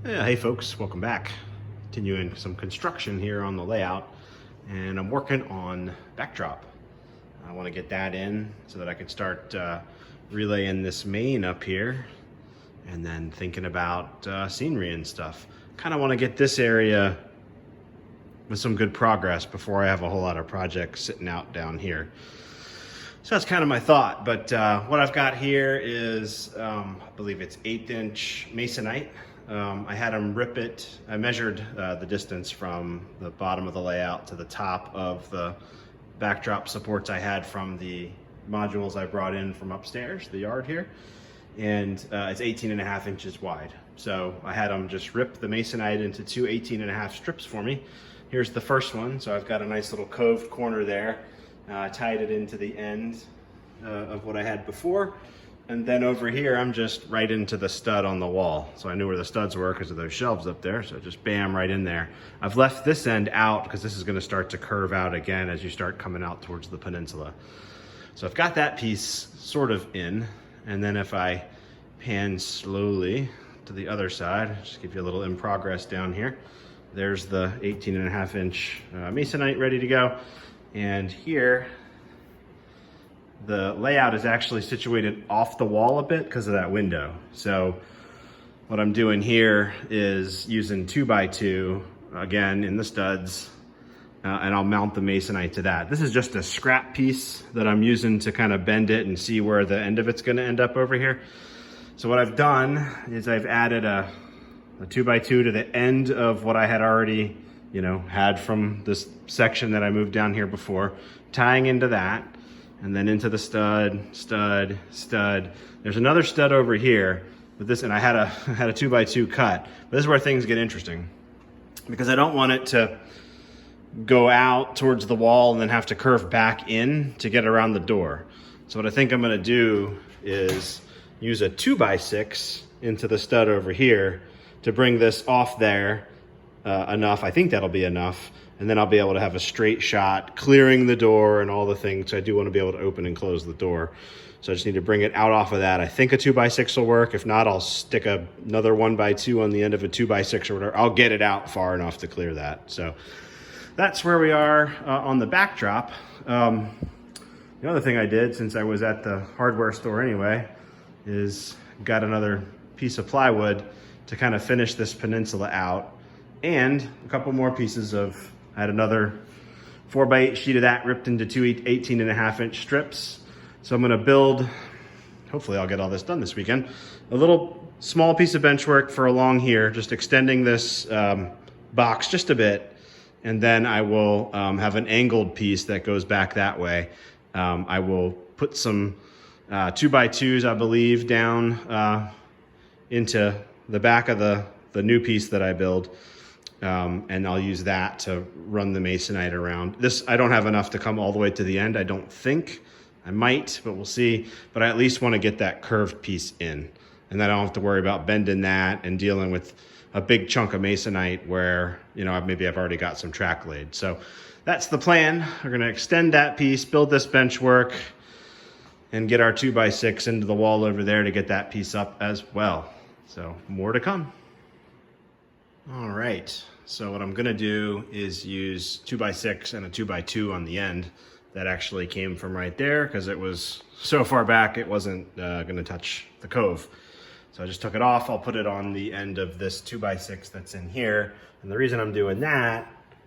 Yeah, hey folks, welcome back. Continuing some construction here on the layout, and I'm working on backdrop. I want to get that in so that I can start relaying this main up here, and then thinking about scenery and stuff. Kind of want to get this area with some good progress before I have a whole lot of projects sitting out down here. So that's kind of my thought, but what I've got here is, I believe it's 1/8" masonite. I had them rip it. I measured the distance from the bottom of the layout to the top of the backdrop supports I had from the modules I brought in from upstairs, the yard here. And it's 18.5 inches wide. So I had them just rip the masonite into two 18.5 strips for me. Here's the first one. So I've got a nice little coved corner there. I tied it into the end of what I had before. And then over here, I'm just right into the stud on the wall. So I knew where the studs were because of those shelves up there. So just bam, right in there. I've left this end out because this is gonna start to curve out again as you start coming out towards the peninsula. So I've got that piece sort of in. And then if I pan slowly to the other side, just give you a little in progress down here. There's the 18.5 inch masonite ready to go. And here, the layout is actually situated off the wall a bit because of that window. So what I'm doing here is using 2x2, again, in the studs, and I'll mount the masonite to that. This is just a scrap piece that I'm using to kind of bend it and see where the end of it's gonna end up over here. So what I've done is I've added a 2x2 to the end of what I had already, had from this section that I moved down here before, tying into that, and then into the stud. There's another stud over here, but this, and I had a 2x2 cut. But this is where things get interesting, because I don't want it to go out towards the wall and then have to curve back in to get around the door. So what I think I'm gonna do is use a 2x6 into the stud over here to bring this off there enough. I think that'll be enough. And then I'll be able to have a straight shot, clearing the door and all the things. So I do want to be able to open and close the door. So I just need to bring it out off of that. I think a 2x6 will work. If not, I'll stick another 1x2 on the end of a 2x6 or whatever. I'll get it out far enough to clear that. So that's where we are on the backdrop. The other thing I did, since I was at the hardware store anyway, is got another piece of plywood to kind of finish this peninsula out, and a couple more pieces of, I had another 4x8 sheet of that ripped into two 18.5 inch strips. So I'm gonna build, hopefully I'll get all this done this weekend, a little small piece of bench work for along here, just extending this box just a bit. And then I will have an angled piece that goes back that way. I will put some 2x2s, I believe, down into the back of the new piece that I build. And I'll use that to run the masonite around. This, I don't have enough to come all the way to the end, I don't think. I might, but we'll see. But I at least want to get that curved piece in. And then I don't have to worry about bending that and dealing with a big chunk of masonite where, maybe I've already got some track laid. So that's the plan. We're gonna extend that piece, build this bench work, and get our 2x6 into the wall over there to get that piece up as well. So more to come. All right, so what I'm gonna do is use 2x6 and a 2x2 on the end. That actually came from right there because it was so far back it wasn't gonna touch the cove. So I just took it off. I'll put it on the end of this 2x6 that's in here. And the reason I'm doing that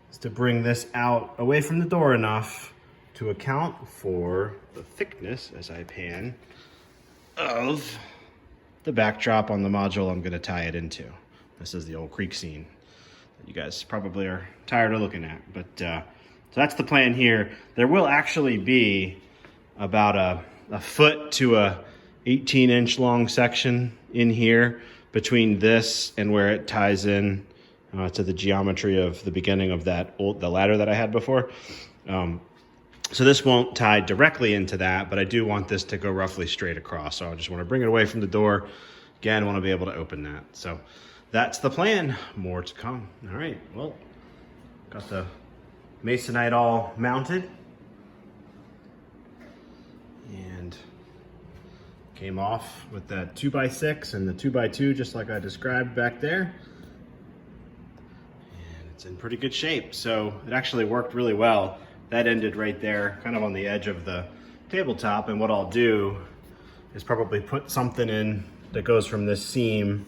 is to bring this out away from the door enough to account for the thickness, as I pan, of the backdrop on the module I'm gonna tie it into. This is the old creek scene that you guys probably are tired of looking at. But so that's the plan here. There will actually be about a foot to a 18-inch long section in here between this and where it ties in to the geometry of the beginning of the ladder that I had before. So this won't tie directly into that, but I do want this to go roughly straight across. So I just want to bring it away from the door. Again, I want to be able to open that. So that's the plan. More to come. All right, well, got the masonite all mounted. And came off with that 2x6 and the 2x2 just like I described back there. it's in pretty good shape. So it actually worked really well. That ended right there, kind of on the edge of the tabletop. And what I'll do is probably put something in that goes from this seam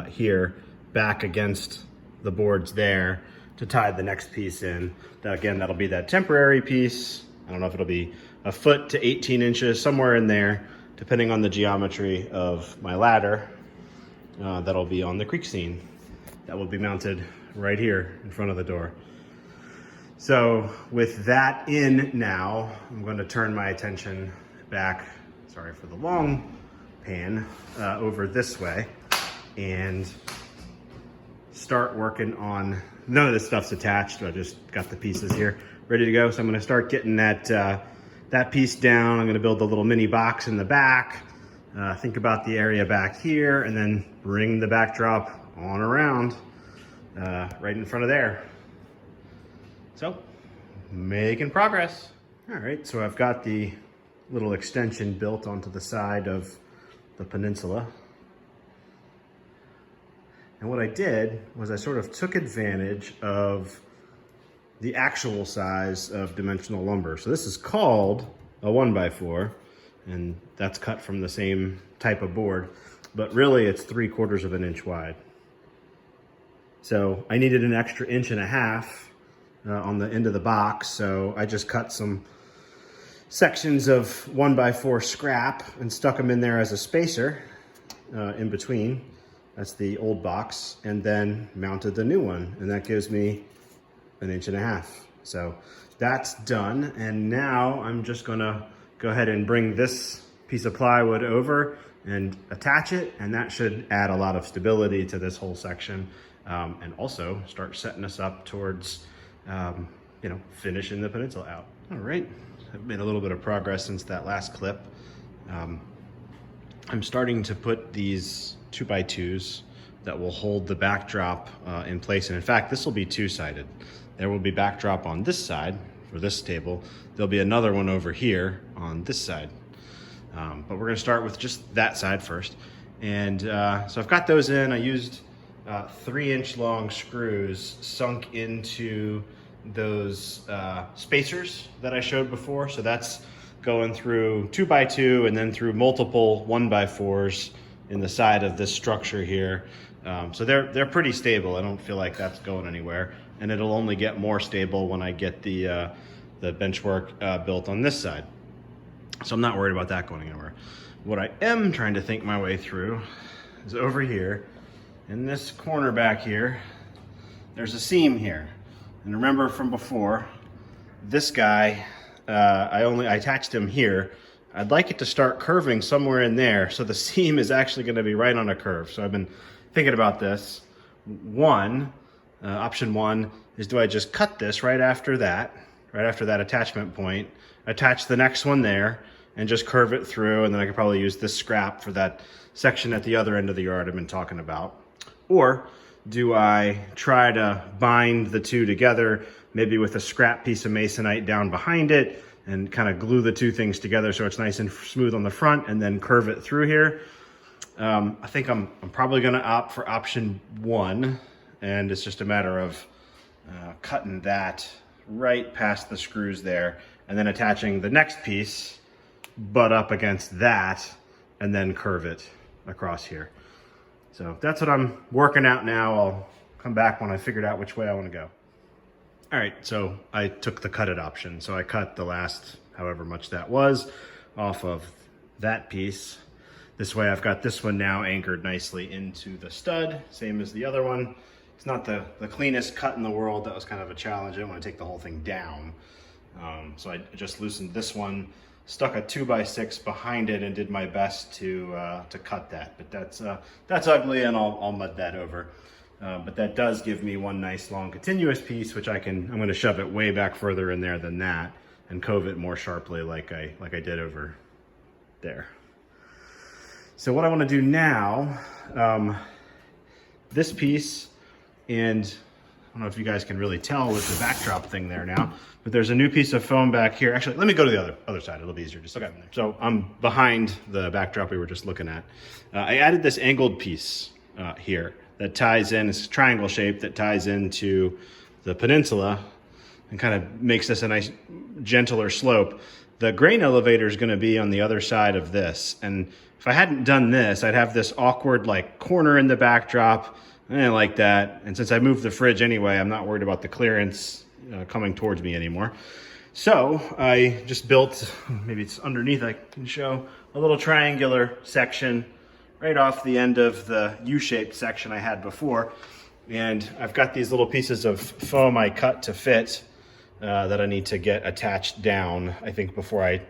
here back against the boards there to tie the next piece in. That, again, that'll be that temporary piece. I don't know if it'll be a foot to 18 inches, somewhere in there, depending on the geometry of my ladder. That'll be on the creek scene. That will be mounted right here in front of the door. So with that in now, I'm going to turn my attention back, sorry for the long pan, over this way and start working on, none of this stuff's attached, I just got the pieces here ready to go. So I'm going to start getting that piece down. I'm going to build a little mini box in the back, think about the area back here, and then bring the backdrop on around right in front of there. So, making progress. All right, so I've got the little extension built onto the side of the Peninsula. And what I did was I sort of took advantage of the actual size of dimensional lumber. So this is called a 1x4, and that's cut from the same type of board, but really it's 3/4 of an inch wide. So I needed an extra 1.5 inches on the end of the box, so I just cut some sections of 1x4 scrap and stuck them in there as a spacer in between. That's the old box, and then mounted the new one, and that gives me 1.5 inches. So that's done, and now I'm just gonna go ahead and bring this piece of plywood over and attach it, and that should add a lot of stability to this whole section, and also start setting us up towards finishing the Peninsula out. All right, I've made a little bit of progress since that last clip. I'm starting to put these 2x2s that will hold the backdrop in place. And in fact, this will be two-sided. There will be backdrop on this side for this table. There'll be another one over here on this side. But we're gonna start with just that side first. And so I've got those in. I used 3-inch long screws sunk into those spacers that I showed before. So that's going through 2x2 and then through multiple 1x4s in the side of this structure here. So they're pretty stable. I don't feel like that's going anywhere, and it'll only get more stable when I get the benchwork built on this side. So I'm not worried about that going anywhere. What I am trying to think my way through is over here in this corner back here, there's a seam here. And remember from before, this guy, I attached him here. I'd like it to start curving somewhere in there, so the seam is actually going to be right on a curve. So I've been thinking about this. Option one is, do I just cut this right after that attachment point, attach the next one there, and just curve it through, and then I could probably use this scrap for that section at the other end of the yard I've been talking about. Or do I try to bind the two together, maybe with a scrap piece of masonite down behind it, and kind of glue the two things together so it's nice and smooth on the front, and then curve it through here? I think I'm probably gonna opt for option one, and it's just a matter of cutting that right past the screws there, and then attaching the next piece, butt up against that, and then curve it across here. So that's what I'm working out now. I'll come back when I figured out which way I want to go. All right, so I took the cut it option. So I cut the last, however much that was, off of that piece. This way I've got this one now anchored nicely into the stud, same as the other one. It's not the cleanest cut in the world. That was kind of a challenge. I didn't want to take the whole thing down. So I just loosened this one, stuck a 2x6 behind it, and did my best to cut that. But that's ugly, and I'll mud that over. But that does give me one nice long continuous piece, which I'm going to shove it way back further in there than that, and cove it more sharply like I did over there. So what I want to do now, this piece, and I don't know if you guys can really tell with the backdrop thing there now, but there's a new piece of foam back here. Actually, let me go to the other side. It'll be easier. Just look at there. So I'm behind the backdrop we were just looking at. I added this angled piece here that ties in, it's a triangle shape that ties into the Peninsula and kind of makes this a nice gentler slope. The grain elevator is going to be on the other side of this. And if I hadn't done this, I'd have this awkward like corner in the backdrop. I didn't like that. And since I moved the fridge anyway, I'm not worried about the clearance coming towards me anymore. So I just built, maybe it's underneath, I can show a little triangular section right off the end of the U-shaped section I had before. And I've got these little pieces of foam I cut to fit that I need to get attached down, I think, before I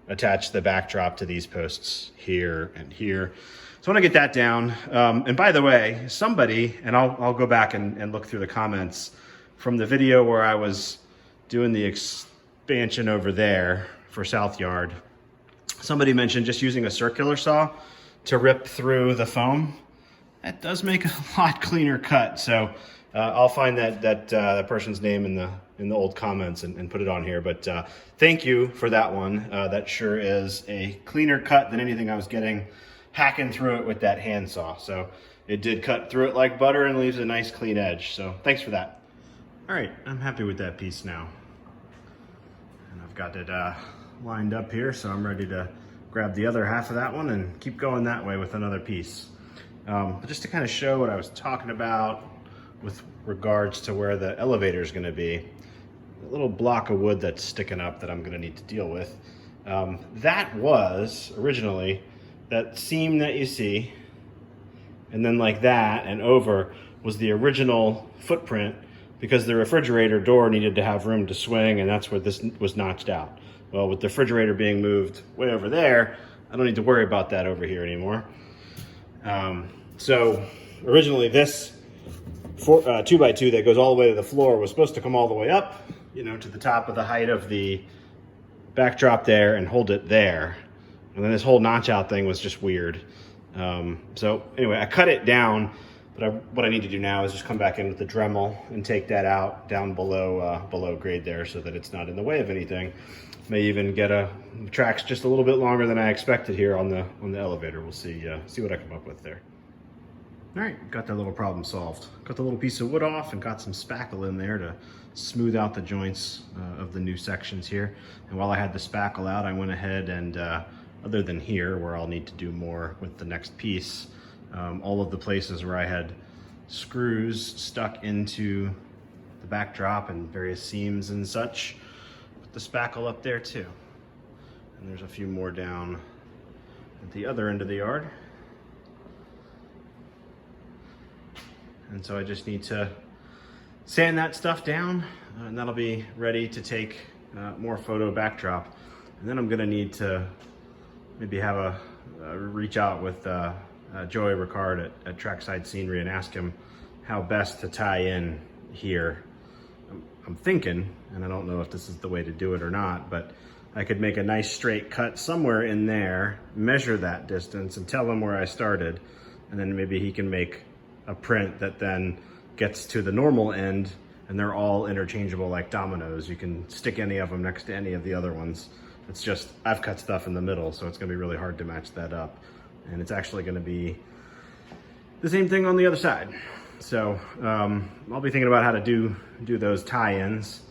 attach the backdrop to these posts here and here. So I want to get that down. And by the way, somebody, and I'll go back and look through the comments from the video where I was doing the expansion over there for South Yard. Somebody mentioned just using a circular saw to rip through the foam. That does make a lot cleaner cut. So I'll find that person's name in the old comments and put it on here. But thank you for that one. That sure is a cleaner cut than anything I was getting hacking through it with that handsaw. So it did cut through it like butter and leaves a nice clean edge. So thanks for that. All right, I'm happy with that piece now. And I've got it lined up here, so I'm ready to grab the other half of that one and keep going that way with another piece. But just to kind of show what I was talking about with regards to where the elevator is going to be, a little block of wood that's sticking up that I'm going to need to deal with. That was originally that seam that you see, and then like that and over was the original footprint, because the refrigerator door needed to have room to swing, and that's where this was notched out. Well, with the refrigerator being moved way over there, I don't need to worry about that over here anymore. So originally this 2x2 that goes all the way to the floor was supposed to come all the way up, you know, to the top of the height of the backdrop there and hold it there. And then this whole notch out thing was just weird. So anyway, I cut it down. But what I need to do now is just come back in with the Dremel and take that out down below grade there so that it's not in the way of anything. May even get tracks just a little bit longer than I expected here on the elevator. We'll see what I come up with there. All right, got that little problem solved. Got the little piece of wood off and got some spackle in there to smooth out the joints of the new sections here. And while I had the spackle out, I went ahead and other than here where I'll need to do more with the next piece, all of the places where I had screws stuck into the backdrop and various seams and such, put the spackle up there too. And there's a few more down at the other end of the yard. And so I just need to sand that stuff down, and that'll be ready to take more photo backdrop. And then I'm gonna need to maybe have reach out with Joey Ricard at Trackside Scenery and ask him how best to tie in here. I'm thinking, and I don't know if this is the way to do it or not, but I could make a nice straight cut somewhere in there, measure that distance and tell him where I started, and then maybe he can make a print that then gets to the normal end, and they're all interchangeable like dominoes. You can stick any of them next to any of the other ones. It's just, I've cut stuff in the middle, so it's gonna be really hard to match that up. And it's actually gonna be the same thing on the other side. So I'll be thinking about how to do those tie-ins,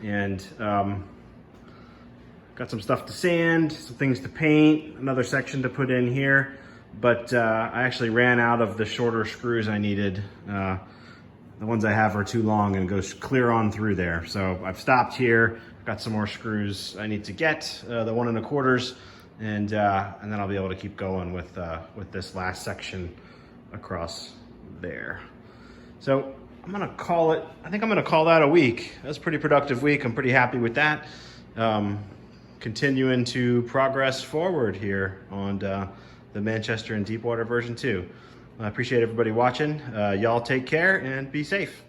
and got some stuff to sand, some things to paint, another section to put in here. But I actually ran out of the shorter screws I needed. The ones I have are too long and goes clear on through there. So I've stopped here, got some more screws I need to get, the 1 1/4, and then I'll be able to keep going with this last section across there. So I'm gonna call it, I think I'm gonna call that a week. That's a pretty productive week. I'm pretty happy with that. Continuing to progress forward here on the Manchester and Deepwater version 2. I appreciate everybody watching. Y'all take care and be safe.